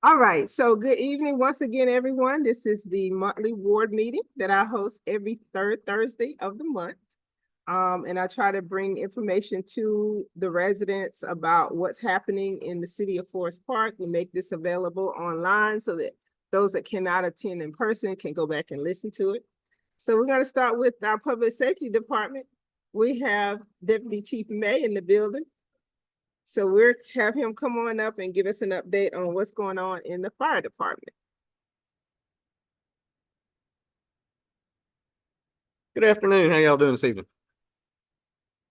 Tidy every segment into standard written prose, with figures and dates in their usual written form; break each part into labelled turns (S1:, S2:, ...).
S1: All right, so good evening once again, everyone. This is the monthly ward meeting that I host every third Thursday of the month. And I try to bring information to the residents about what's happening in the city of Forest Park. We make this available online so that those that cannot attend in person can go back and listen to it. So we're going to start with our public safety department. We have Deputy Chief May in the building. So we'll have him come on up and give us an update on what's going on in the fire department.
S2: Good afternoon. How y'all doing this evening?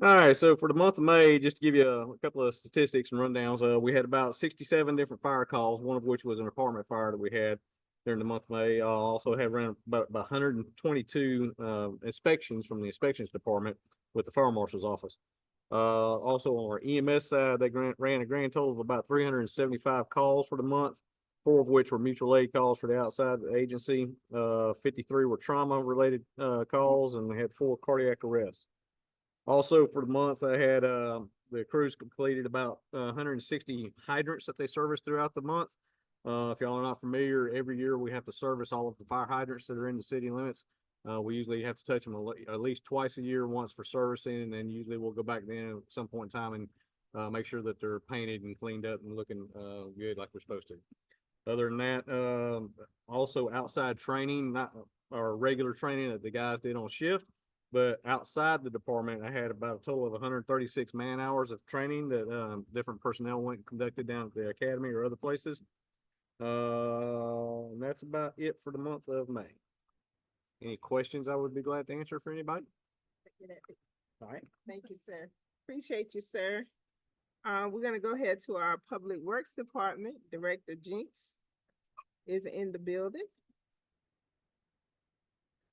S2: All right, so for the month of May, just to give you a couple of statistics and rundowns, we had about 67 different fire calls, one of which was an apartment fire that we had during the month of May. Also had around about 122 inspections from the inspections department with the fire marshal's office. Also on our EMS side, they ran a grand total of about 375 calls for the month, 4 of which were mutual aid calls for the outside of the agency. 53 were trauma-related calls, and we had 4 cardiac arrests. Also for the month, I had the crews completed about 160 hydrants that they serviced throughout the month. If y'all are not familiar, every year we have to service all of the fire hydrants that are in the city limits. We usually have to touch them at least twice a year, once for servicing, and then usually we'll go back then at some point in time and make sure that they're painted and cleaned up and looking good like we're supposed to. Other than that, also outside training, not our regular training that the guys did on shift, but outside the department, I had about a total of 136 man hours of training that different personnel went and conducted down at the academy or other places. And that's about it for the month of May. Any questions I would be glad to answer for anybody? All right.
S1: Thank you, sir. Appreciate you, sir. We're going to go ahead to our Public Works Department. Director Jinks is in the building.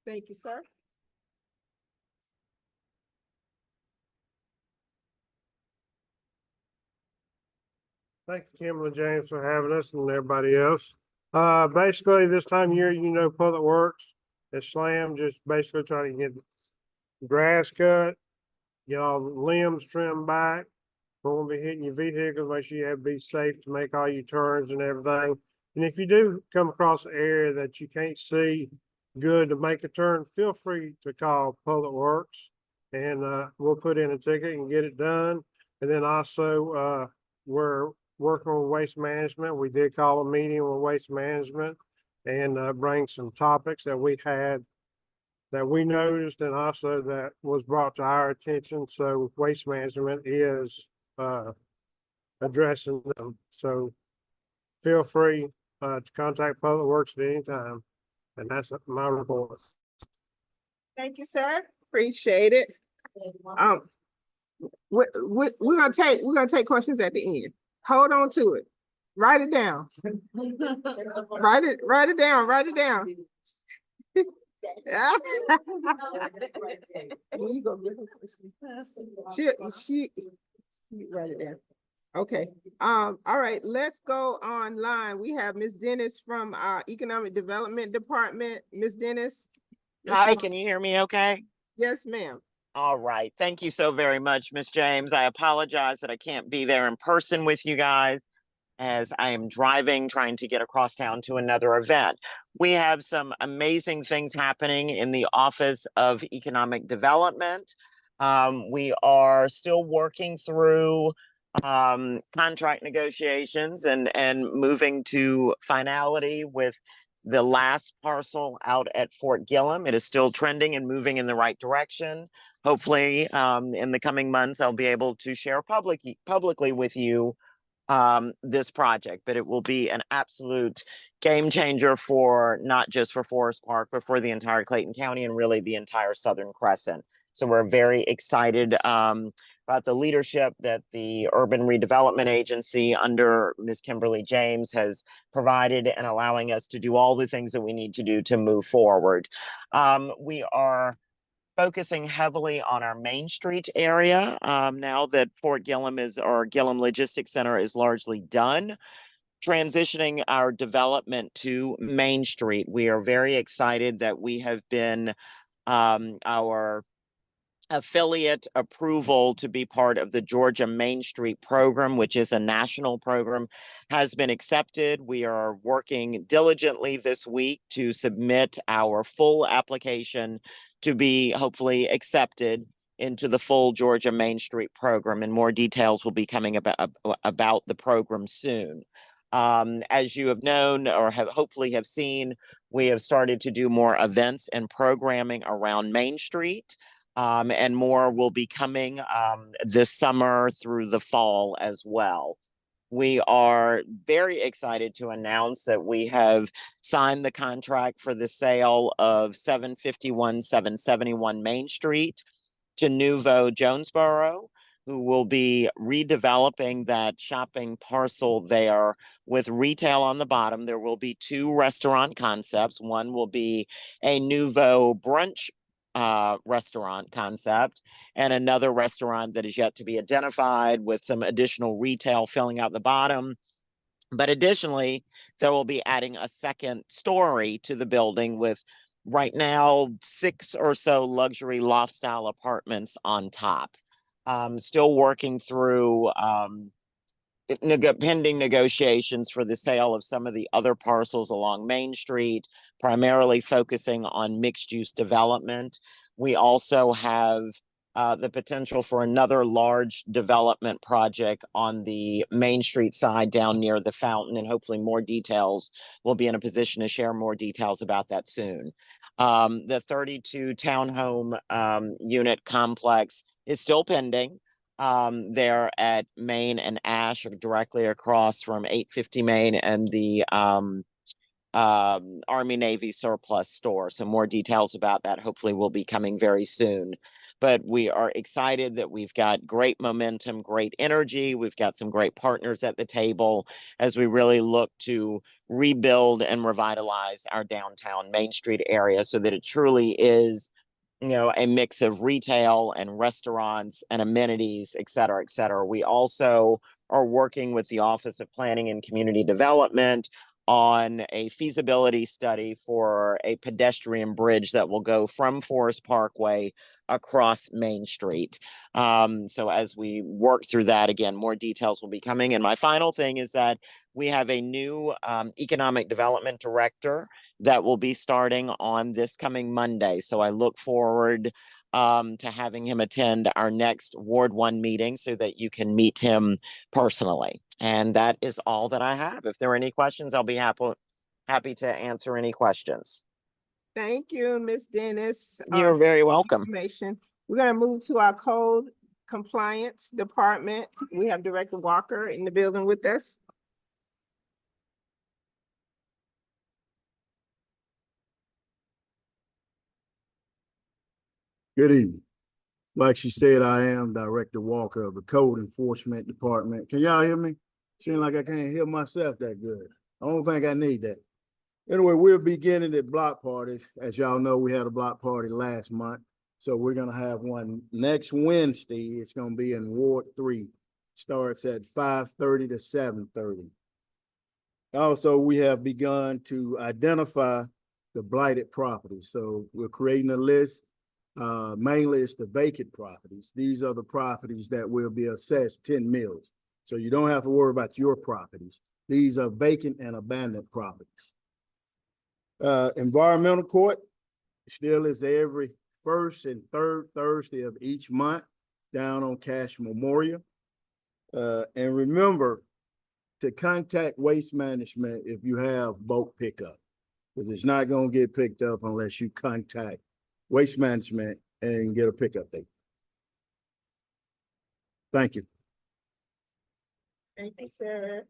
S1: Thank you, sir.
S3: Thank you, Kimberly James, for having us and everybody else. Basically, this time of year, Public Works is slammed, just basically trying to get grass cut, get all the limbs trimmed back. Won't be hitting your vehicles, make sure you have to be safe to make all your turns and everything. And if you do come across an area that you can't see good to make a turn, feel free to call Public Works and we'll put in a ticket and get it done. And then also we're working on waste management. We did call a meeting on waste management and bring some topics that we had that we noticed and also that was brought to our attention. So waste management is addressing them. So feel free to contact Public Works at any time. And that's my report.
S1: Thank you, sir. Appreciate it. We're gonna take questions at the end. Hold on to it. Write it down. Write it down. You go get her. She write it down. Okay. All right, let's go online. We have Ms. Dennis from our Economic Development Department. Ms. Dennis.
S4: Hi, can you hear me okay?
S1: Yes, ma'am.
S4: All right. Thank you so very much, Ms. James. I apologize that I can't be there in person with you guys as I am driving, trying to get across town to another event. We have some amazing things happening in the Office of Economic Development. We are still working through contract negotiations and moving to finality with the last parcel out at Fort Gillem. It is still trending and moving in the right direction. Hopefully, in the coming months, I'll be able to share publicly with you this project, but it will be an absolute game changer for not just for Forest Park, but for the entire Clayton County and really the entire Southern Crescent. So we're very excited about the leadership that the Urban Redevelopment Agency under Ms. Kimberly James has provided and allowing us to do all the things that we need to do to move forward. We are focusing heavily on our Main Street area now that Fort Gillem or Gillem Logistics Center is largely done. Transitioning our development to Main Street, we are very excited that we have been our affiliate approval to be part of the Georgia Main Street program, which is a national program, has been accepted. We are working diligently this week to submit our full application to be hopefully accepted into the full Georgia Main Street program, and more details will be coming about the program soon. As you have known or have hopefully have seen, we have started to do more events and programming around Main Street. And more will be coming this summer through the fall as well. We are very excited to announce that we have signed the contract for the sale of 751, 771 Main Street to Nouveau Jonesboro, who will be redeveloping that shopping parcel there with retail on the bottom. There will be 2 restaurant concepts. One will be a Nouveau brunch restaurant concept, and another restaurant that is yet to be identified with some additional retail filling out the bottom. But additionally, there will be adding a second story to the building with right now 6 or so luxury loft style apartments on top. Still working through pending negotiations for the sale of some of the other parcels along Main Street, primarily focusing on mixed use development. We also have the potential for another large development project on the Main Street side down near the fountain, and hopefully more details. We'll be in a position to share more details about that soon. The 32 townhome unit complex is still pending. There at Main and Ash, or directly across from 850 Main and the Army Navy surplus store. So more details about that hopefully will be coming very soon. But we are excited that we've got great momentum, great energy. We've got some great partners at the table as we really look to rebuild and revitalize our downtown Main Street area so that it truly is, you know, a mix of retail and restaurants and amenities, et cetera, et cetera. We also are working with the Office of Planning and Community Development on a feasibility study for a pedestrian bridge that will go from Forest Parkway across Main Street. So as we work through that, again, more details will be coming. And my final thing is that we have a new economic development director that will be starting on this coming Monday. So I look forward to having him attend our next Ward 1 meeting so that you can meet him personally. And that is all that I have. If there are any questions, I'll be happy to answer any questions.
S1: Thank you, Ms. Dennis.
S4: You're very welcome.
S1: Information. We're gonna move to our code compliance department. We have Director Walker in the building with us.
S5: Good evening. Like she said, I am Director Walker of the Code Enforcement Department. Can y'all hear me? Seems like I can't hear myself that good. I don't think I need that. Anyway, we're beginning at block parties. As y'all know, we had a block party last month. So we're gonna have one next Wednesday. It's gonna be in Ward 3. Starts at 5:30 to 7:30. Also, we have begun to identify the blighted properties. So we're creating a list. Mainly it's the vacant properties. These are the properties that will be assessed 10 mills. So you don't have to worry about your properties. These are vacant and abandoned properties. Environmental court still is every first and third Thursday of each month down on Cash Memorial. And remember to contact Waste Management if you have bulk pickup, because it's not going to get picked up unless you contact Waste Management and get a pickup date. Thank you.
S1: Thank you, sir.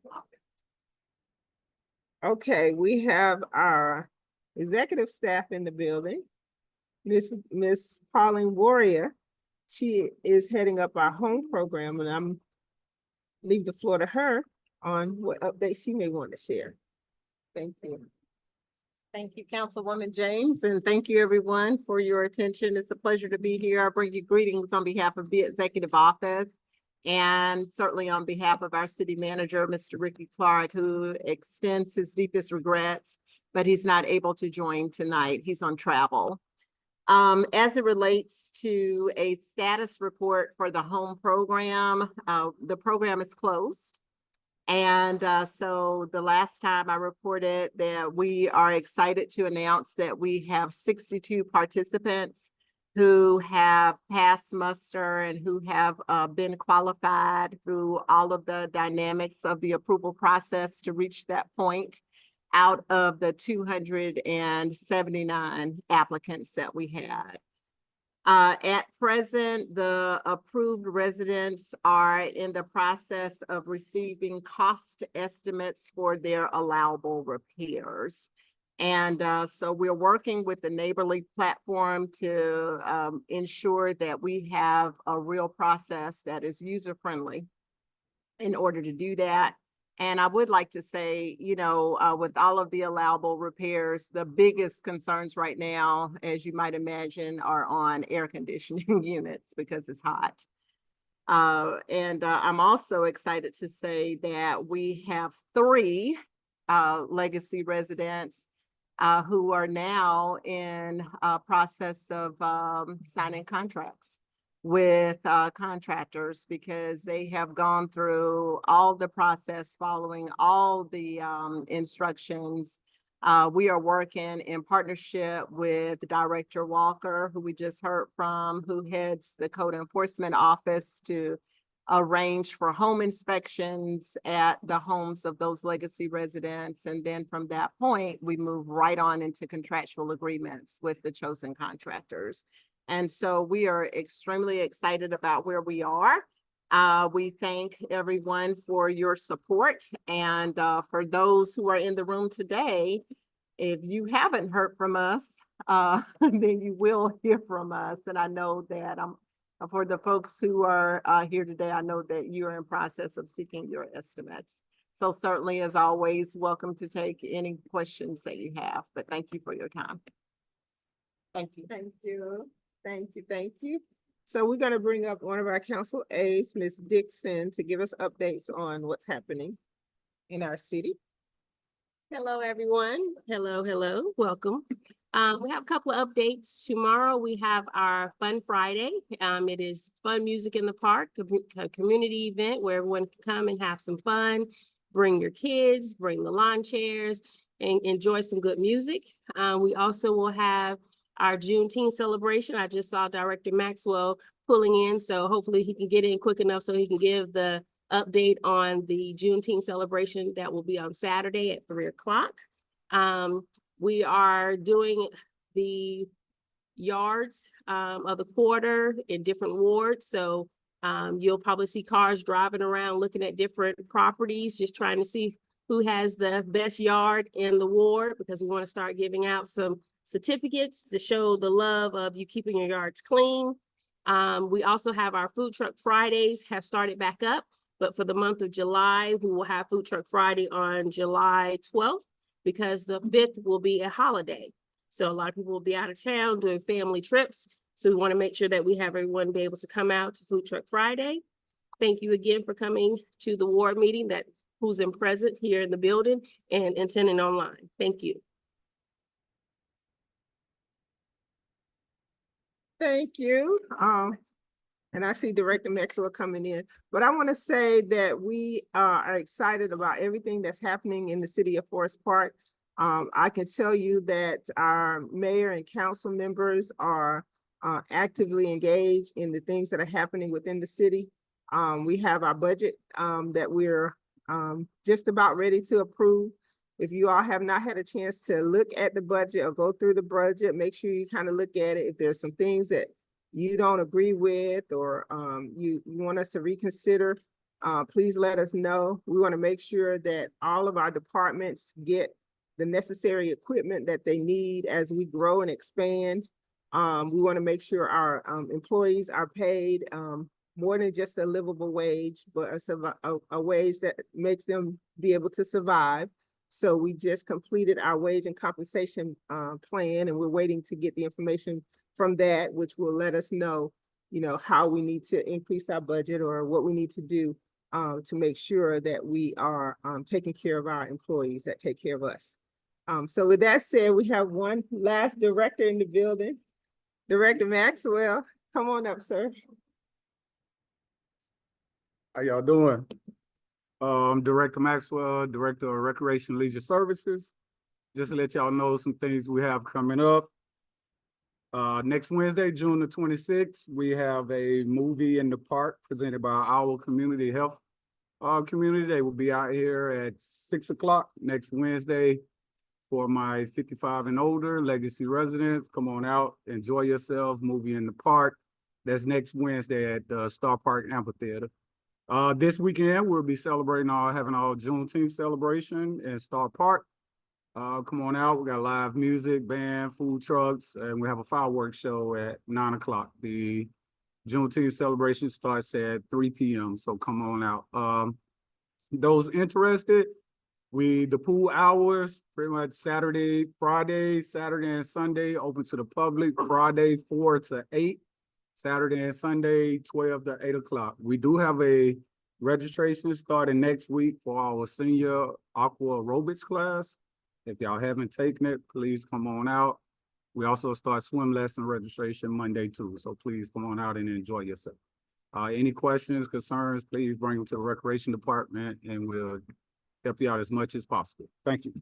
S1: Okay, we have our executive staff in the building. Miss Pauline Warrior, she is heading up our home program, and I'm leave the floor to her on what updates she may want to share. Thank you.
S6: Thank you, Councilwoman James, and thank you everyone for your attention. It's a pleasure to be here. I bring you greetings on behalf of the executive office and certainly on behalf of our city manager, Mr. Ricky Clark, who extends his deepest regrets, but he's not able to join tonight. He's on travel. As it relates to a status report for the home program, the program is closed. And so the last time I reported that we are excited to announce that we have 62 participants who have passed muster and who have been qualified through all of the dynamics of the approval process to reach that point out of the 279 applicants that we had. At present, the approved residents are in the process of receiving cost estimates for their allowable repairs. And so we're working with the Neighborly platform to ensure that we have a real process that is user-friendly in order to do that. And I would like to say, you know, with all of the allowable repairs, the biggest concerns right now, as you might imagine, are on air conditioning units because it's hot. I'm also excited to say that we have 3 legacy residents who are now in process of signing contracts with contractors because they have gone through all the process, following all the instructions. We are working in partnership with Director Walker, who we just heard from, who heads the Code Enforcement Office, to arrange for home inspections at the homes of those legacy residents. And then from that point, we move right on into contractual agreements with the chosen contractors. And so we are extremely excited about where we are. We thank everyone for your support. And for those who are in the room today, if you haven't heard from us, then you will hear from us. And I know that for the folks who are here today, I know that you're in process of seeking your estimates. So certainly, as always, welcome to take any questions that you have. But thank you for your time. Thank you.
S1: Thank you. Thank you. Thank you. So we're going to bring up one of our council aides, Ms. Dixon, to give us updates on what's happening in our city.
S7: Hello, everyone. Hello, welcome. We have a couple of updates. Tomorrow we have our Fun Friday. It is fun music in the park, a community event where everyone can come and have some fun. Bring your kids, bring the lawn chairs, and enjoy some good music. We also will have our Juneteenth celebration. I just saw Director Maxwell pulling in, so hopefully he can get in quick enough so he can give the update on the Juneteenth celebration that will be on Saturday at 3 o'clock. We are doing the yards of the quarter in different wards. So you'll probably see cars driving around looking at different properties, just trying to see who has the best yard in the ward, because we want to start giving out some certificates to show the love of you keeping your yards clean. We also have our Food Truck Fridays have started back up, but for the month of July, we will have Food Truck Friday on July 12th because the 5th will be a holiday. So a lot of people will be out of town doing family trips. So we want to make sure that we have everyone be able to come out to Food Truck Friday. Thank you again for coming to the ward meeting who's in present here in the building and attending online. Thank you.
S1: Thank you. And I see Director Maxwell coming in, but I want to say that we are excited about everything that's happening in the city of Forest Park. I can tell you that our mayor and council members are actively engaged in the things that are happening within the city. We have our budget that we're just about ready to approve. If you all have not had a chance to look at the budget or go through the budget, make sure you kind of look at it. If there's some things that you don't agree with or you want us to reconsider, please let us know. We want to make sure that all of our departments get the necessary equipment that they need as we grow and expand. We want to make sure our employees are paid more than just a livable wage, but a wage that makes them be able to survive. So we just completed our wage and compensation plan, and we're waiting to get the information from that, which will let us know, how we need to increase our budget or what we need to do to make sure that we are taking care of our employees that take care of us. So with that said, we have one last director in the building. Director Maxwell, come on up, sir.
S8: How y'all doing? Director Maxwell, Director of Recreation and Leisure Services. Just to let y'all know some things we have coming up. Next Wednesday, June the 26th, we have a movie in the park presented by our community health community. They will be out here at 6 o'clock next Wednesday for my 55 and older legacy residents. Come on out, enjoy yourself, movie in the park. That's next Wednesday at the Star Park Amphitheater. This weekend, we'll be celebrating having our Juneteenth celebration in Star Park. Come on out. We got live music, band, food trucks, and we have a fireworks show at 9 o'clock. The Juneteenth celebration starts at 3 p.m. So come on out. Those interested, the pool hours pretty much Friday, Saturday, and Sunday open to the public. Friday 4 to 8. Saturday and Sunday, 12 to 8 o'clock. We do have a registration starting next week for our senior aqua aerobics class. If y'all haven't taken it, please come on out. We also start swim lesson registration Monday too. So please come on out and enjoy yourself. Any questions, concerns, please bring them to the recreation department and we'll help you out as much as possible. Thank you.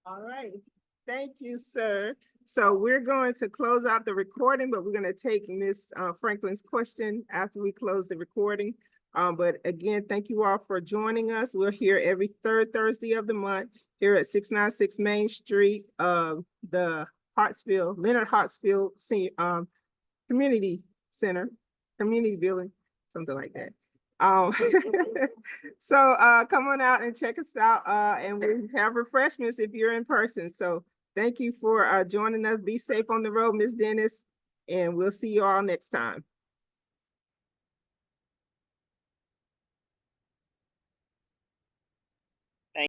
S1: All right, thank you, sir. So we're going to close out the recording, but we're going to take Ms. Franklin's question after we close the recording. But again, thank you all for joining us. We're here every third Thursday of the month here at 696 Main Street, the Leonard Hartsfield Senior Community Center, Community Building, something like that. So come on out and check us out, and we have refreshments if you're in person. So thank you for joining us. Be safe on the road, Ms. Dennis, and we'll see you all next time.